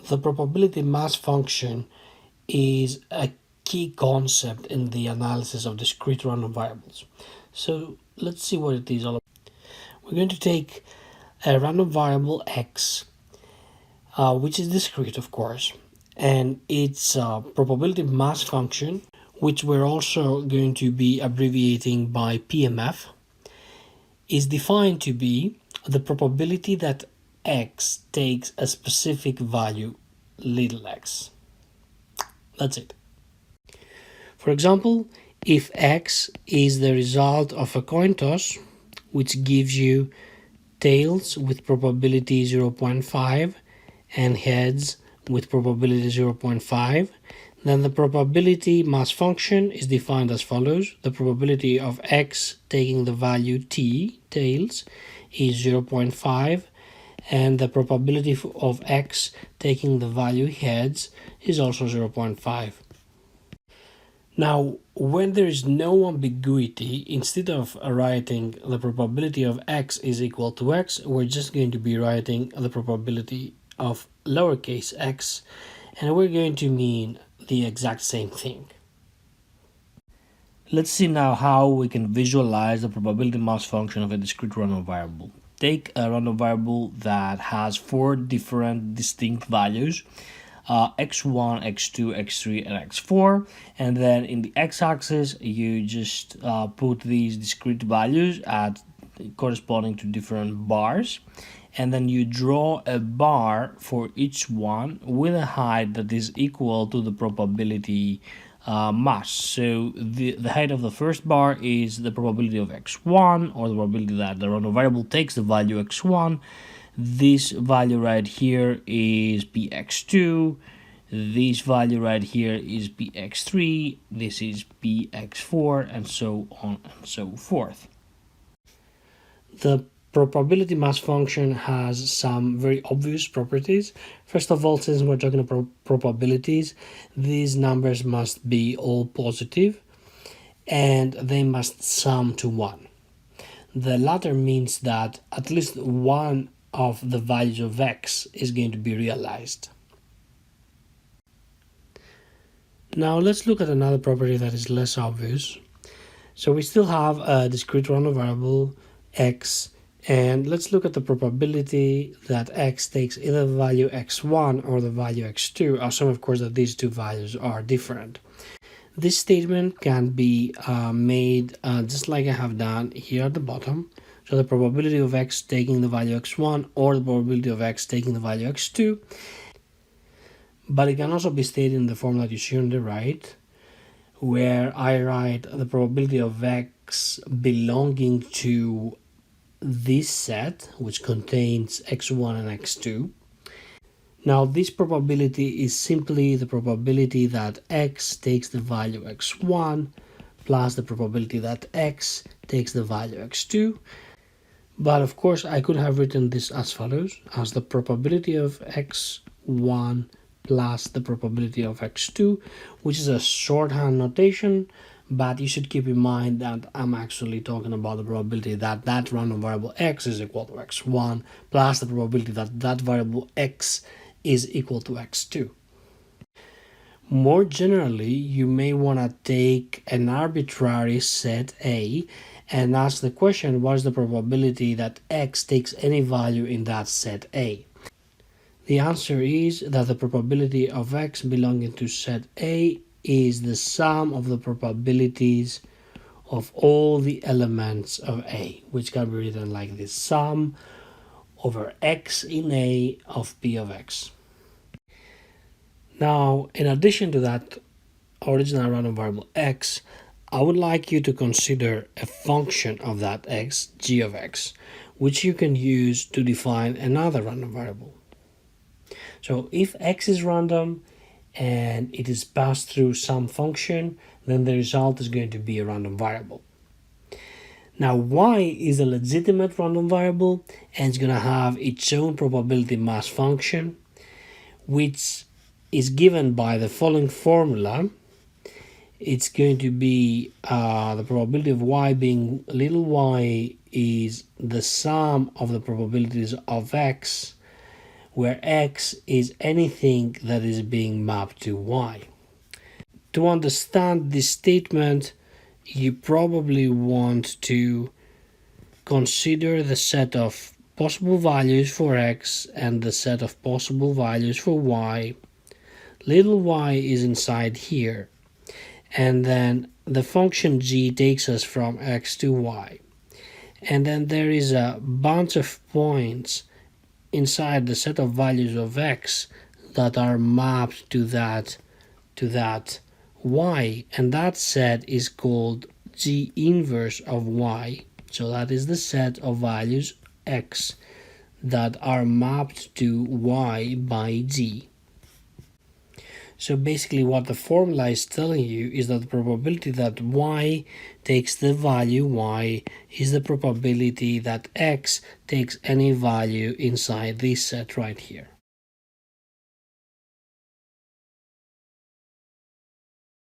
the probability mass function is a key concept in the analysis of discrete random variables. So let's see what it is all about. We're going to take a random variable x, which is discrete, of course, and its probability mass function, which we're also going to be abbreviating by PMF, is defined to be the probability that x takes a specific value, little x. That's it. For example, if x is the result of a coin toss, which gives you tails with probability 0.5 and heads with probability 0.5, then the probability mass function is defined as follows. The probability of x taking the value t, tails, is 0.5, and the probability of x taking the value heads is also 0.5. Now, when there is no ambiguity, instead of writing the probability of x is equal to x, we're just going to be writing the probability of lowercase x, and we're going to mean the exact same thing. Let's see now how we can visualize the probability mass function of a discrete random variable. Take a random variable that has 4 different distinct values, x1, x2, x3, and x4, and then in the x-axis you just put these discrete values at corresponding to different bars, and then you draw a bar for each one with a height that is equal to the probability mass. So the height of the first bar is the probability of x1, or the probability that the random variable takes the value x1. This value right here is px2, this value right here is px3, this is px4, and so on and so forth. The probability mass function has some very obvious properties. First of all, since we're talking about probabilities, these numbers must be all positive and they must sum to 1. The latter means that at least one of the values of x is going to be realized. Now let's look at another property that is less obvious. So we still have a discrete random variable x, and let's look at the probability that x takes either the value x1 or the value x2, assuming of course that these two values are different. This statement can be made just like I have done here at the bottom. So the probability of x taking the value x1 or the probability of x taking the value x2. But it can also be stated in the form that you see on the right, where I write the probability of x belonging to this set, which contains x1 and x2. Now this probability is simply the probability that x takes the value x1 plus the probability that x takes the value x2. But of course I could have written this as follows, as the probability of x1 plus the probability of x2, which is a shorthand notation, but you should keep in mind that I'm actually talking about the probability that that random variable x is equal to x1 plus the probability that that variable x is equal to x2. More generally, you may want to take an arbitrary set A and ask the question, what is the probability that x takes any value in that set A? The answer is that the probability of x belonging to set A is the sum of the probabilities of all the elements of A, which can be written like this: sum over x in A of P of x. Now, in addition to that original random variable x, I would like you to consider a function of that x, g of x, which you can use to define another random variable. So if x is random and it is passed through some function, then the result is going to be a random variable. Now y is a legitimate random variable and it's going to have its own probability mass function, which is given by the following formula. It's going to be the probability of y being little y is the sum of the probabilities of x where x is anything that is being mapped to y. To understand this statement, you probably want to consider the set of possible values for x and the set of possible values for y. Little y is inside here, and then the function g takes us from x to y. And then there is a bunch of points inside the set of values of x that are mapped to that y, and that set is called g inverse of y. So that is the set of values x that are mapped to y by g. So basically what the formula is telling you is that the probability that y takes the value y is the probability that x takes any value inside this set right here.